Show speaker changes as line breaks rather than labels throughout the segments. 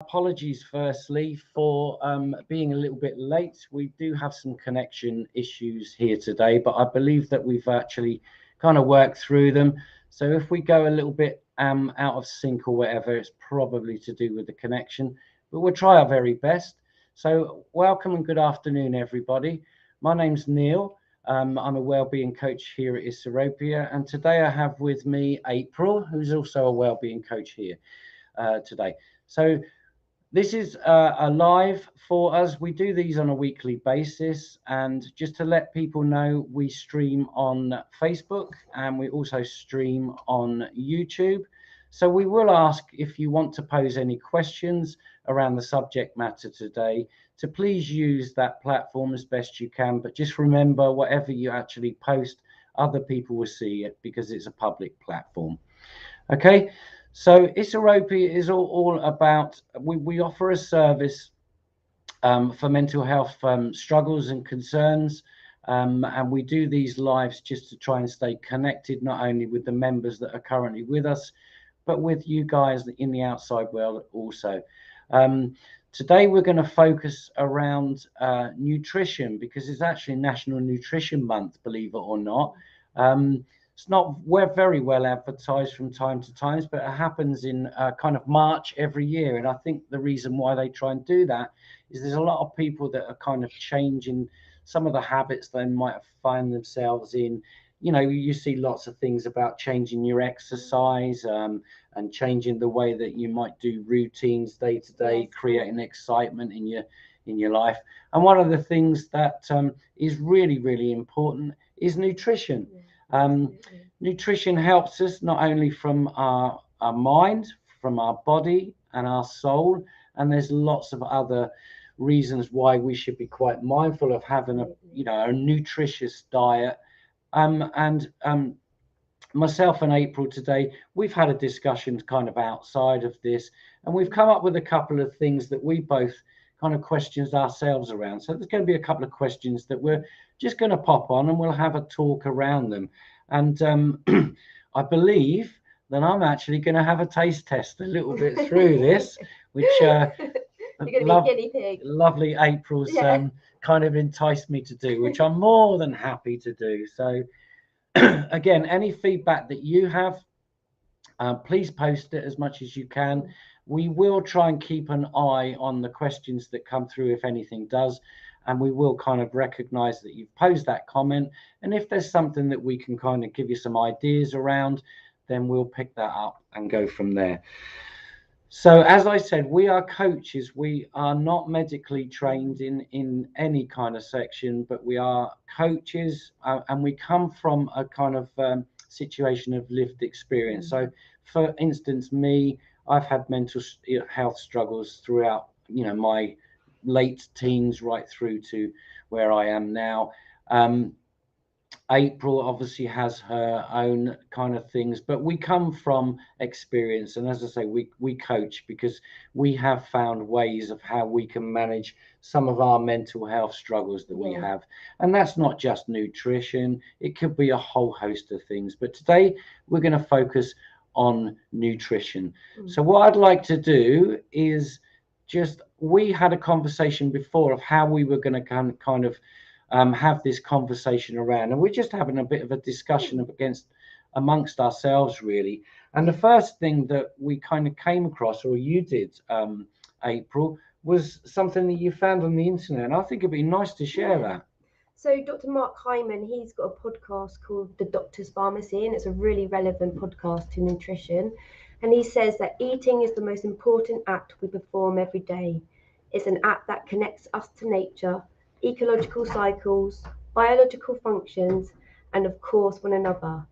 Apologies firstly for being a little bit late. We do have some connection issues here today, but I believe that we've actually kind of worked through them. So if we go a little bit out of sync or whatever, it's probably to do with the connection, but we'll try our very best. So welcome and good afternoon, everybody. My name's Neil. I'm a wellbeing coach here at Isseropia, and today I have with me April, who's also a wellbeing coach here today. So this is a live for us. We do these on a weekly basis. And just to let people know, we stream on Facebook and we also stream on YouTube. So we will ask if you want to pose any questions around the subject matter today, to please use that platform as best you can. But just remember, whatever you actually post, other people will see it because it's a public platform. Okay. So Isseropia is all about, we offer a service for mental health struggles and concerns. And we do these lives just to try and stay connected, not only with the members that are currently with us, but with you guys in the outside world also. Today we're going to focus around nutrition, because it's actually National Nutrition Month, believe it or not. We're very well advertised from time to time, but it happens in kind of March every year. And I think the reason why they try and do that is there's a lot of people that are kind of changing some of the habits they might find themselves in. You know, you see lots of things about changing your exercise and changing the way that you might do routines day to day, creating excitement in your life. And one of the things that is really, really important is nutrition. Nutrition helps us not only from our mind, from our body and our soul, and there's lots of other reasons why we should be quite mindful of having a nutritious diet. Myself and April today, we've had a discussion kind of outside of this, and we've come up with a couple of things that we both kind of questions ourselves around. So there's going to be a couple of questions that we're just going to pop on and we'll have a talk around them. And I believe that I'm actually going to have a taste test a little bit through this, which lovely April's kind of enticed me to do, which I'm more than happy to do. So again, any feedback that you have, please post it as much as you can. We will try and keep an eye on the questions that come through, if anything does, and we will kind of recognize that you've posed that comment. And if there's something that we can kind of give you some ideas around, then we'll pick that up and go from there. So as I said, we are coaches. We are not medically trained in any kind of section, but we are coaches, and we come from a kind of situation of lived experience. So for instance, I've had mental health struggles throughout, my late teens right through to where I am now. April obviously has her own kind of things, but we come from experience. And as I say, we coach because we have found ways of how we can manage some of our mental health struggles that we have. And that's not just nutrition. It could be a whole host of things. But today we're going to focus on nutrition. So what I'd like to do is we had a conversation before of how we were going to kind of have this conversation around, and we're just having a bit of a discussion amongst ourselves, really. And the first thing that we kind of came across, or you did, April, was something that you found on the internet, and I think it'd be nice to share that.
So Dr. Mark Hyman, he's got a podcast called The Doctor's Pharmacy, and it's a really relevant podcast to nutrition. And he says that eating is the most important act we perform every day. It's an act that connects us to nature, ecological cycles, biological functions, and of course one another.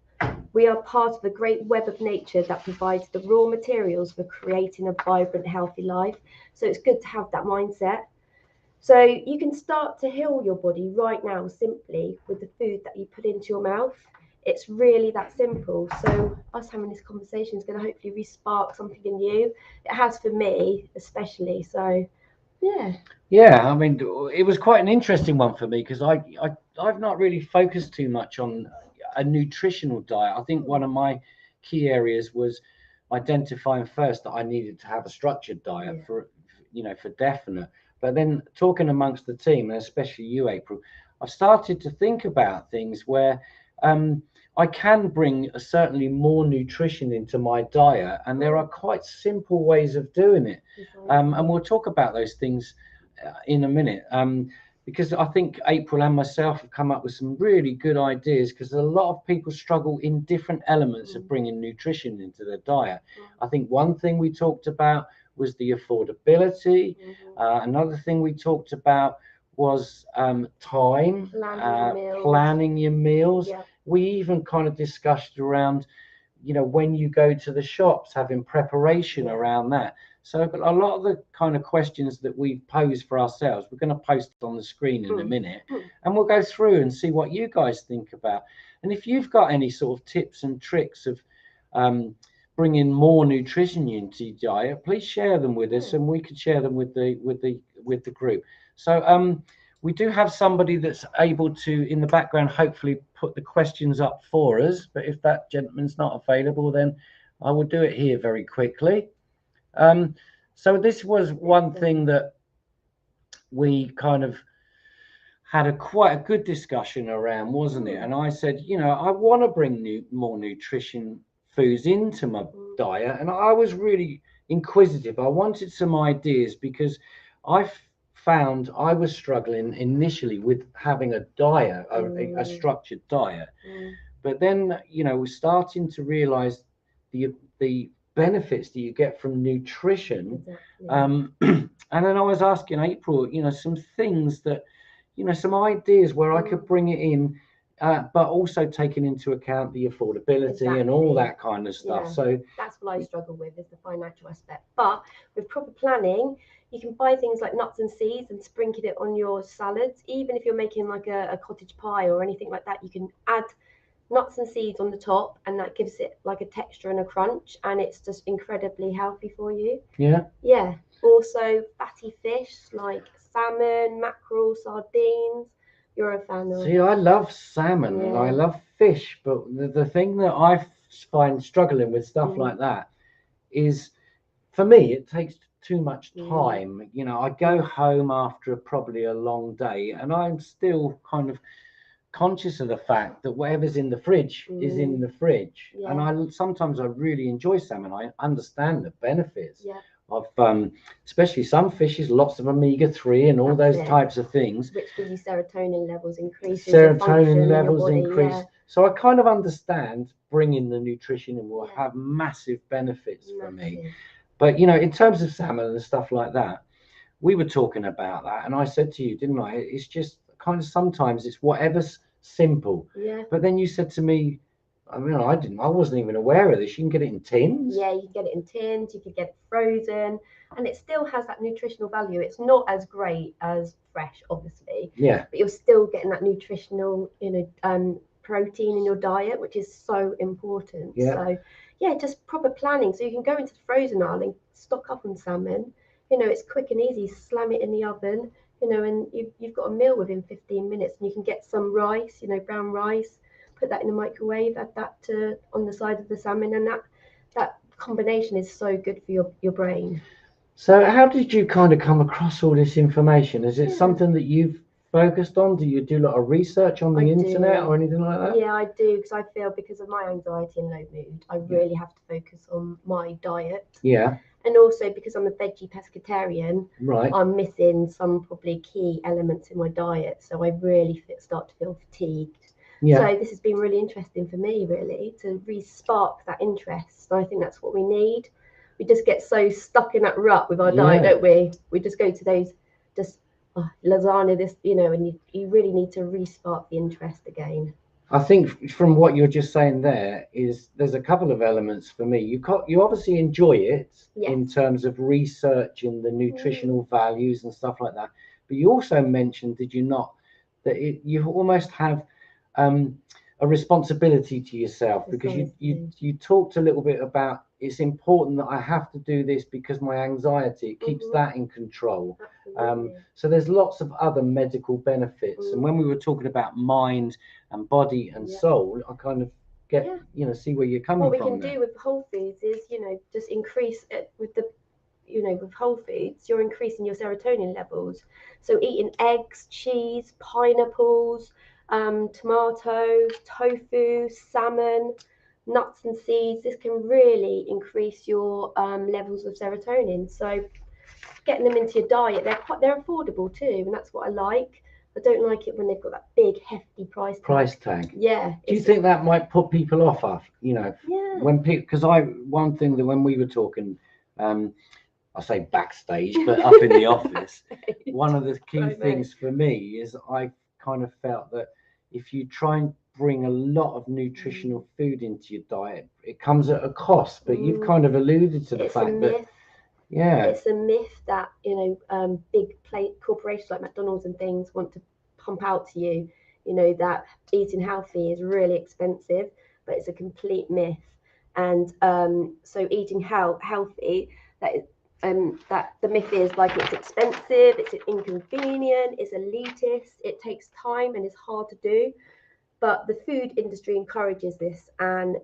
We are part of a great web of nature that provides the raw materials for creating a vibrant, healthy life. So it's good to have that mindset. So you can start to heal your body right now simply with the food that you put into your mouth. It's really that simple. So us having this conversation is going to hopefully re-spark something in you. It has for me, especially. So
yeah, I mean, it was quite an interesting one for me because I've not really focused too much on a nutritional diet. I think one of my key areas was identifying first that I needed to have a structured diet for for definite. But then talking amongst the team, and especially you, April, I've started to think about things where I can bring certainly more nutrition into my diet, and there are quite simple ways of doing it. And we'll talk about those things in a minute. Because I think April and myself have come up with some really good ideas, because a lot of people struggle in different elements of bringing nutrition into their diet. I think one thing we talked about was the affordability. Another thing we talked about was time, planning your meals. We even kind of discussed around, when you go to the shops, having preparation around that. So a lot of the kind of questions that we've posed for ourselves, we're going to post on the screen in a minute, and we'll go through and see what you guys think about. And if you've got any sort of tips and tricks of bringing more nutrition into your diet, please share them with us, and we could share them with the group. So we do have somebody that's able to, in the background, hopefully put the questions up for us. But if that gentleman's not available, then I will do it here very quickly. So this was one thing that we kind of had quite a good discussion around, wasn't it? And I said, I want to bring more nutrition foods into my diet, and I was really inquisitive. I wanted some ideas, because I found I was struggling initially with having a diet, a structured diet. But then, we're starting to realize the benefits that you get from nutrition. And then I was asking April, some things that, some ideas where I could bring it in, but also taking into account the affordability and all that kind of stuff. So
that's what I struggle with, is the financial aspect. But with proper planning, you can buy things like nuts and seeds and sprinkle it on your salads. Even if you're making like a cottage pie or anything like that, you can add nuts and seeds on the top, and that gives it like a texture and a crunch, and it's just incredibly healthy for you. Also fatty fish like salmon, mackerel, sardines, you're a fan of.
See, I love salmon and I love fish, but the thing that I find struggling with stuff like that is, for me, it takes too much time. I go home after probably a long day, and I'm still kind of conscious of the fact that whatever's in the fridge is in the fridge. And sometimes I really enjoy salmon. I understand the benefits of especially some fishes, lots of omega-3 and all those types of things,
which gives you serotonin levels increase.
Serotonin levels increase. So I kind of understand bringing the nutrition in will have massive benefits for me. But in terms of salmon and stuff like that, we were talking about that, and I said to you, didn't I, it's just kind of, sometimes it's whatever's simple. But then you said to me, I wasn't even aware of this. You can get it in tins.
Yeah, you can get it in tins. You can get it frozen, and it still has that nutritional value. It's not as great as fresh, obviously. But you're still getting that nutritional, protein in your diet, which is so important. So just proper planning. So you can go into the frozen aisle and stock up on salmon. It's quick and easy. Slam it in the oven. And you've got a meal within 15 minutes, and you can get some rice, brown rice, put that in the microwave, add that on the side of the salmon, and that combination is so good for your brain.
So how did you kind of come across all this information? Is it something that you've focused on? Do you do a lot of research on the internet or anything like that?
Yeah, I do, because I feel, because of my anxiety and low mood, I really have to focus on my diet. And also because I'm a veggie pescatarian, I'm missing some probably key elements in my diet. So I really start to feel fatigued. So this has been really interesting for me, really, to re-spark that interest. And I think that's what we need. We just get so stuck in that rut with our diet, don't we? We just go to those, lasagna, this, and you really need to re-spark the interest again.
I think from what you're just saying there's a couple of elements for me. You obviously enjoy it in terms of researching the nutritional values and stuff like that. But you also mentioned, did you not, that you almost have a responsibility to yourself, because you talked a little bit about, it's important that I have to do this because my anxiety, it keeps that in control. So there's lots of other medical benefits. And when we were talking about mind and body and soul, I kind of get, see where you're coming from.
What we can do with whole foods is, just increase it with the with whole foods, you're increasing your serotonin levels. So eating eggs, cheese, pineapples, tomatoes, tofu, salmon, nuts and seeds, this can really increase your levels of serotonin. So getting them into your diet, they're affordable too, and that's what I like. I don't like it when they've got that big hefty price
tag.
Yeah.
Do you think that might put people off?
Yeah.
When people, because one thing that when we were talking, I say backstage, but up in the office, one of the key things for me is I kind of felt that if you try and bring a lot of nutritional food into your diet, it comes at a cost. But you've kind of alluded to the fact that
it's a myth that big corporations like McDonald's and things want to pump out to you, that eating healthy is really expensive, but it's a complete myth. And so eating healthy, that the myth is like it's expensive, it's inconvenient, it's elitist, it takes time and it's hard to do. But the food industry encourages this and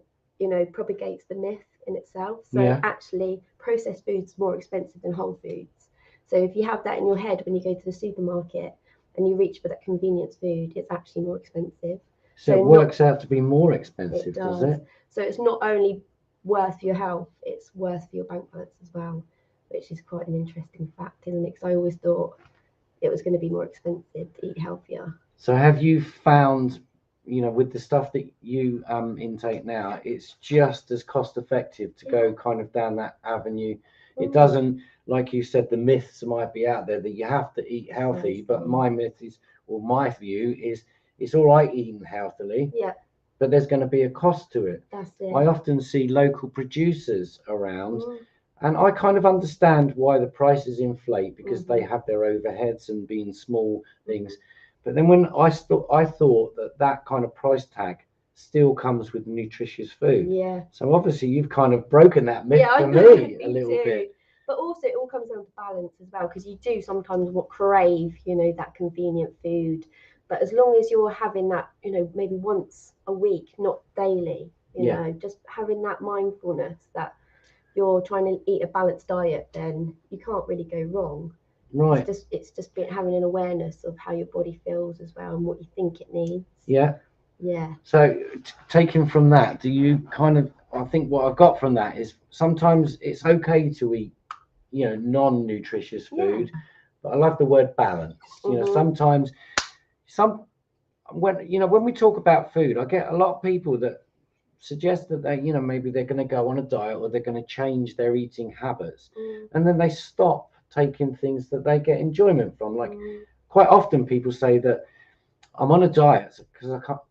propagates the myth in itself. So actually, processed foods more expensive than whole foods. So if you have that in your head when you go to the supermarket and you reach for that convenience food, it's actually more expensive.
So it works out to be more expensive, does it?
So it's not only worth for your health, it's worth for your bank balance as well, which is quite an interesting fact, isn't it? Because I always thought it was going to be more expensive to eat healthier.
So have you found, with the stuff that you intake now, it's just as cost effective to go kind of down that avenue? It doesn't, like you said, the myths might be out there that you have to eat healthy, but my myth is, or my view is, it's all right eating healthily, but there's going to be a cost to it.
That's it.
I often see local producers around, and I kind of understand why the prices inflate, because they have their overheads and being small things. But then when I thought that kind of price tag still comes with nutritious food.
Yeah.
So obviously you've kind of broken that myth for me a little bit.
But also it all comes down to balance as well, because you do sometimes crave, that convenient food. But as long as you're having that, maybe once a week, not daily, just having that mindfulness that you're trying to eat a balanced diet, then you can't really go wrong.
Right.
It's just having an awareness of how your body feels as well and what you think it needs.
Yeah.
Yeah.
So taking from that, do you kind of, I think what I've got from that is sometimes it's okay to eat, non-nutritious food, but I love the word balance. Sometimes when we talk about food, I get a lot of people that suggest that they, maybe they're going to go on a diet or they're going to change their eating habits, and then they stop taking things that they get enjoyment from. Like quite often people say that I'm on a diet because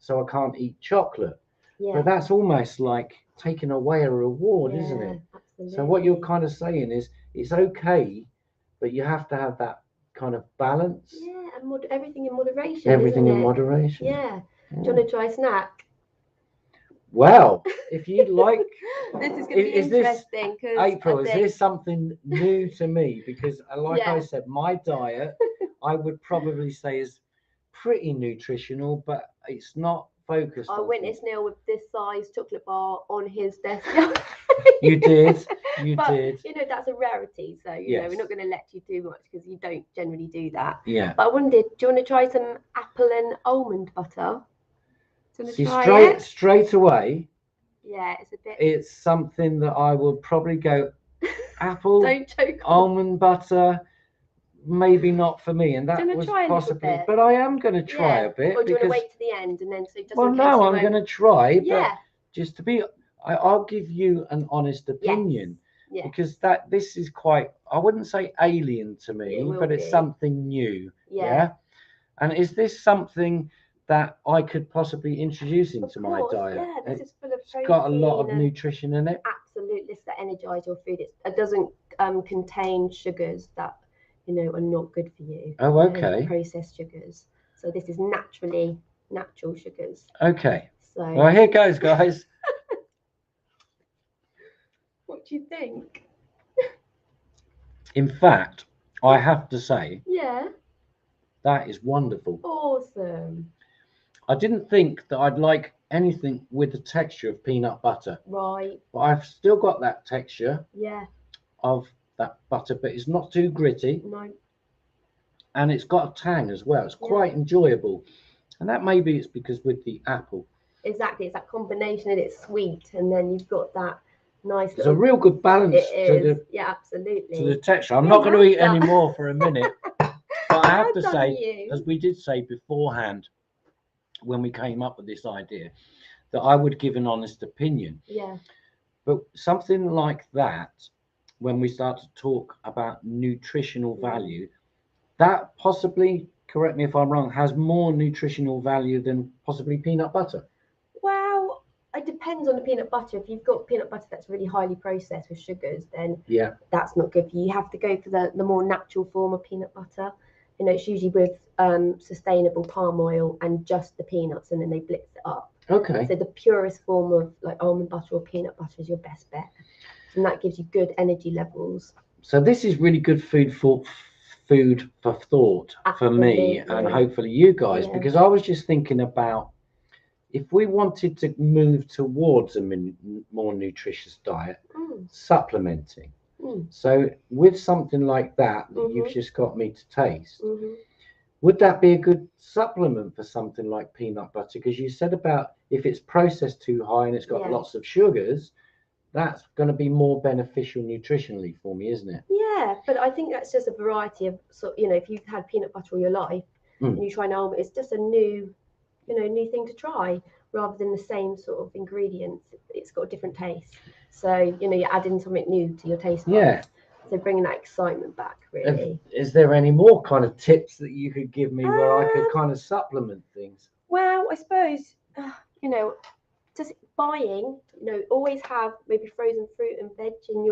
I can't eat chocolate. Yeah. But that's almost like taking away a reward, isn't it? Absolutely. So what you're kind of saying is it's okay, but you have to have that kind of balance.
Yeah, and everything in moderation.
Everything in moderation.
Yeah. Do you want to try a snack?
Well, if you'd like.
This is going to be interesting.
April, is this something new to me? Because like I said, my diet, I would probably say is pretty nutritional, but it's not focused.
I witnessed Neil with this size chocolate bar on his desk.
You did.
But that's a rarity, so we're not going to let you do much because you don't generally do that.
Yeah.
But I wondered, do you want to try some apple and almond butter?
See, straight away.
Yeah, it's a bit.
It's something that I will probably go apple,
don't choke
almond butter. Maybe not for me, and that was possibly. But I am going to try a bit.
Or do you want to wait to the end and then so just
well,
in case
no, I'm going to try.
Yeah.
But just to be, I'll give you an honest opinion.
Yes.
Because this is quite, I wouldn't say alien to me, but it's something new. Yeah. And is this something that I could possibly introduce into my diet?
Yeah, this is full of protein.
It's got a lot of nutrition in it.
Absolutely, it's to energize your food. It doesn't contain sugars that are not good for you.
Oh, okay.
Processed sugars. So this is natural sugars.
Okay. So well, here goes, guys.
What do you think?
In fact, I have to say, that is wonderful.
Awesome.
I didn't think that I'd like anything with the texture of peanut butter.
Right.
But I've still got that texture.
Yeah.
Of that butter, but it's not too gritty,
No.
and it's got a tang as well. It's
Yeah.
quite enjoyable, and that maybe it's because with the apple.
Exactly, it's that combination, and it's sweet, and then you've got that nice
There's a
little.
real good balance
It is,
to
yeah, absolutely.
the texture. I'm
Yeah,
not going to
well
eat any
done.
more for a minute, but I have
Well
to
done,
say,
you.
as we did say beforehand when we came up with this idea, that I would give an honest opinion.
Yeah.
But something like that, when we start to talk about nutritional value, that possibly, correct me if I'm wrong, has more nutritional value than possibly peanut butter.
Well, it depends on the peanut butter. If you've got peanut butter that's really highly processed with sugars, then
Yeah.
that's not good for you. You have to go for the more natural form of peanut butter. You know, it's usually with sustainable palm oil and just the peanuts, and then they blitz it up.
Okay.
So the purest form of like almond butter or peanut butter is your best bet, and that gives you good energy levels.
So this is really good food for thought for me and
Absolutely.
hopefully you guys,
Yeah.
because I was just thinking about if we wanted to move towards a more nutritious diet, supplementing. So with something like that you've just got me to taste, would that be a good supplement for something like peanut butter? Because you said about if it's processed too high and it's got
Yeah.
lots of sugars, that's going to be more beneficial nutritionally for me, isn't it?
Yeah, but I think that's just a variety of if you've had peanut butter all your life and you try an almond, it's just a new thing to try rather than the same sort of ingredients. It's got a different taste. So, you're adding something new to your taste buds.
Yeah.
So bringing that excitement back, really.
Is there any more kind of tips that you could give me where I could kind of supplement things?
Well, I suppose, just buying, always have maybe frozen fruit and veg in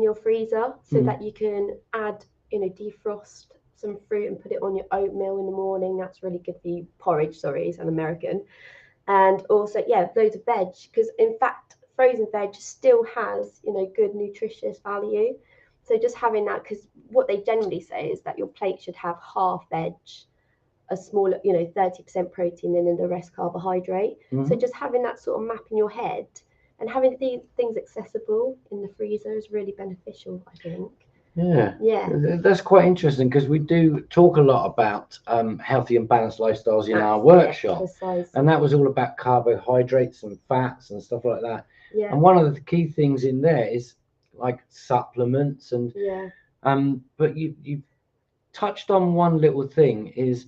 your freezer so that you can add, defrost some fruit and put it on your oatmeal in the morning. That's really good for you. Porridge, sorry, it's an American. And also, yeah, loads of veg, because in fact, frozen veg still has, good nutritious value. So just having that, because what they generally say is that your plate should have half veg, a smaller, 30% protein, and then the rest carbohydrate. So just having that sort of map in your head and having these things accessible in the freezer is really beneficial, I think.
Yeah, that's quite interesting because we do talk a lot about healthy and balanced lifestyles in our workshop, and that was all about carbohydrates and fats and stuff like that.
Yeah.
And one of the key things in there is like supplements and but you touched on one little thing is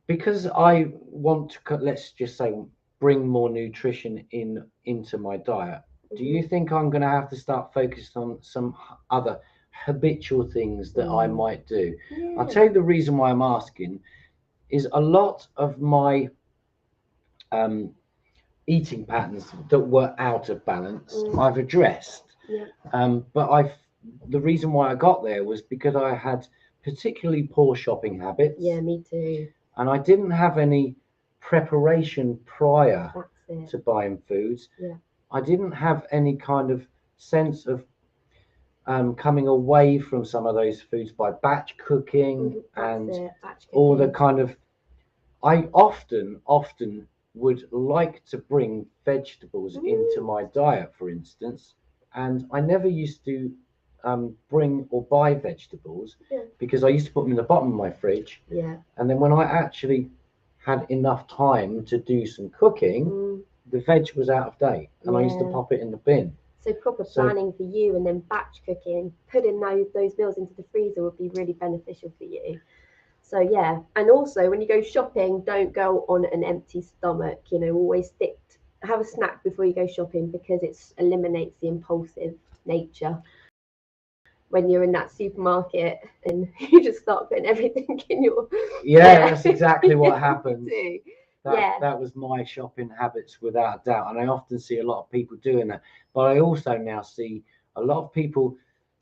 because I want to, let's just say, bring more nutrition into my diet. Do you think I'm going to have to start focusing on some other habitual things that I might do? I'll tell you the reason why I'm asking is a lot of my eating patterns that were out of balance I've addressed. But the reason why I got there was because I had particularly poor shopping habits.
Yeah, me too.
And I didn't have any preparation prior to buying foods. I didn't have any kind of sense of coming away from some of those foods by batch cooking all the kind of. I often would like to bring vegetables into my diet, for instance, and I never used to bring or buy vegetables because I used to put them in the bottom of my fridge. And then when I actually had enough time to do some cooking, the veg was out of date, and I used to pop it in the bin.
So proper planning for you, and then batch cooking, putting those meals into the freezer would be really beneficial for you. So yeah, and also when you go shopping, don't go on an empty stomach. Always have a snack before you go shopping because it eliminates the impulsive nature. When you're in that supermarket and you just start putting everything in your
that's exactly what happens.
That
was my shopping habits without a doubt, and I often see a lot of people doing that. But I also now see a lot of people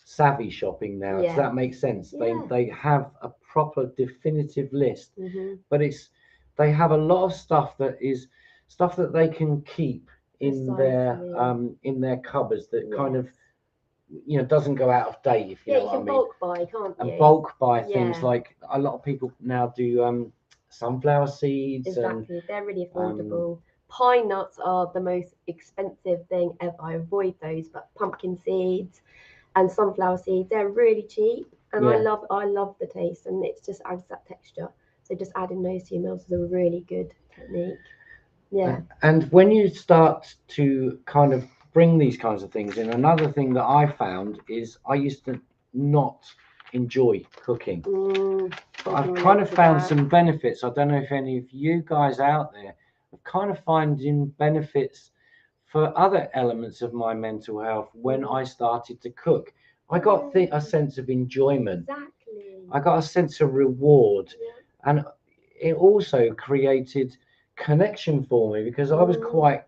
savvy shopping now. Does that make sense? They have a proper definitive list, but they have a lot of stuff that they can keep in their cupboards that kind of doesn't go out of date, if you know what I mean.
Bulk buy, can't you?
And bulk buy things like a lot of people now do sunflower seeds.
Exactly, they're really affordable. Pine nuts are the most expensive thing ever. I avoid those, but pumpkin seeds, and sunflower seeds. They're really cheap, and
Yeah.
I love the taste, and it just adds that texture. So just adding those two meals is a really good technique. Yeah.
And when you start to kind of bring these kinds of things in, another thing that I found is I used to not enjoy cooking. But I've kind of found some benefits. I don't know if any of you guys out there are kind of finding benefits for other elements of my mental health when I started to cook. I got a sense of enjoyment.
Exactly.
I got a sense of reward.
Yeah.
And it also created connection for me because I was quite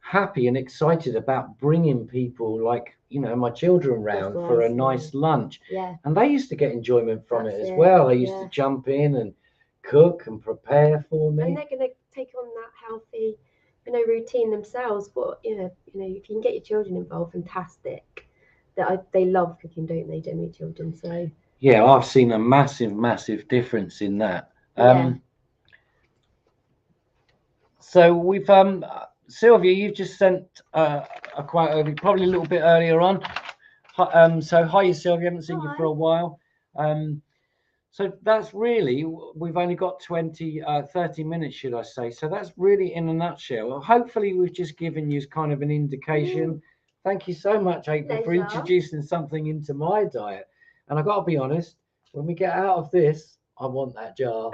happy and excited about bringing people like my children round for a nice lunch.
Yeah.
And they used to get enjoyment from it as well. They used to jump in and cook and prepare for me.
And they're going to take on that healthy, routine themselves. But if you can get your children involved, fantastic. They love cooking, don't they, generally, children? So
yeah, I've seen a massive difference in that. So we've Sylvia, you've just sent a quote over, probably a little bit earlier on. So hi Sylvia, haven't seen you for a while. So that's really, we've only got 30 minutes, should I say. So that's really in a nutshell. Well, hopefully we've just given you kind of an indication. Thank you so much, April, for introducing something into my diet. And I've got to be honest, when we get out of this, I want that jar.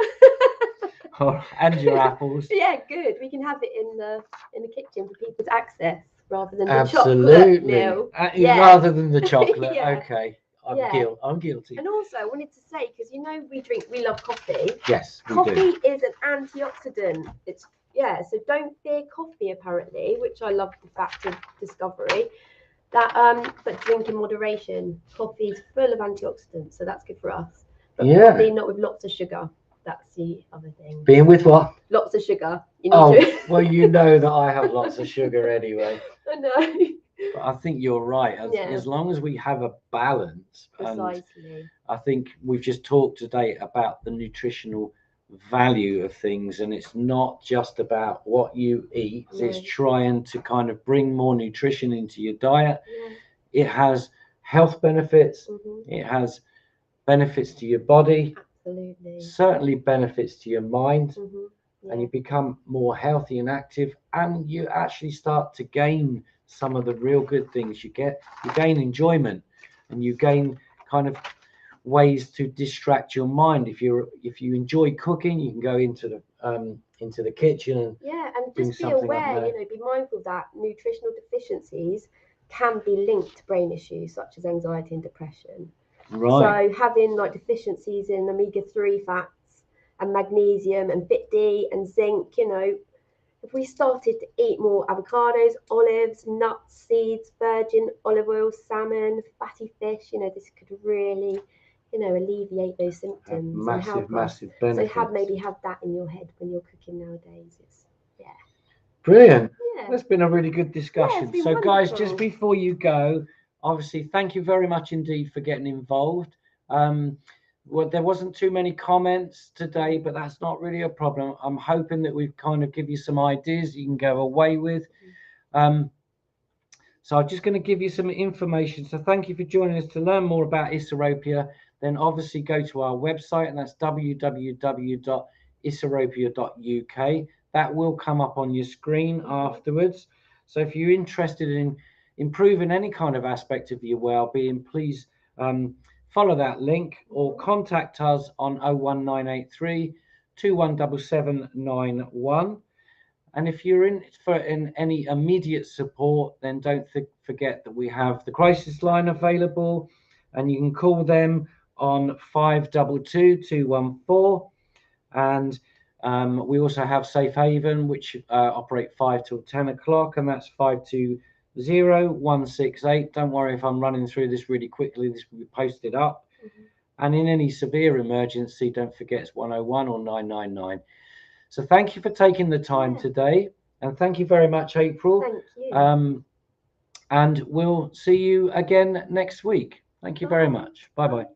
And your apples.
Yeah, good. We can have it in the kitchen for people to access rather than the
Absolutely.
chocolate meal.
Rather than the chocolate. Okay. I'm guilty.
And also, I wanted to say, because we love coffee.
Yes, we
coffee
do.
is an antioxidant. So don't fear coffee, apparently, which I love the fact of discovery. But drink in moderation. Coffee's full of antioxidants, so that's good for us. But probably not with lots of sugar. That's the other thing.
Being with what?
Lots of sugar.
Well, you know that I have lots of sugar anyway.
I know.
But I think you're right. As long as we have a balance.
Precisely.
And I think we've just talked today about the nutritional value of things, and it's not just about what you eat. It's trying to kind of bring more nutrition into your diet. It has health benefits. It has benefits to your body.
Absolutely.
Certainly benefits to your mind. And you become more healthy and active, and you actually start to gain some of the real good things. You gain enjoyment, and you gain kind of ways to distract your mind. If you enjoy cooking, you can go into the kitchen and
and just be aware, be mindful that nutritional deficiencies can be linked to brain issues such as anxiety and depression.
Right.
So having deficiencies in omega-3 fats and magnesium and vitamin D and zinc, if we started to eat more avocados, olives, nuts, seeds, virgin olive oil, salmon, fatty fish, this could really, alleviate those symptoms.
Massive benefits.
So maybe have that in your head when you're cooking nowadays.
Brilliant. That's been a really good discussion. So
wonderful.
Guys, just before you go, obviously, thank you very much indeed for getting involved. Well, there wasn't too many comments today, but that's not really a problem. I'm hoping that we've kind of give you some ideas you can go away with. So I'm just going to give you some information. So thank you for joining us. To learn more about Iseropia, then obviously go to our website, and that's www.iseropia.uk. That will come up on your screen afterwards. So if you're interested in improving any kind of aspect of your well-being, please follow that link or contact us on 01983 217791. And if you're in any immediate support, then don't forget that we have the crisis line available, and you can call them on 522 214. And we also have Safe Haven, which operate 5 till 10 o'clock, and that's 520-168. Don't worry if I'm running through this really quickly. This will be posted up. And in any severe emergency, don't forget it's 101 or 999. So thank you for taking the time today, and thank you very much, April.
Thank you.
And we'll see you again next week. Thank you very much. Bye-bye.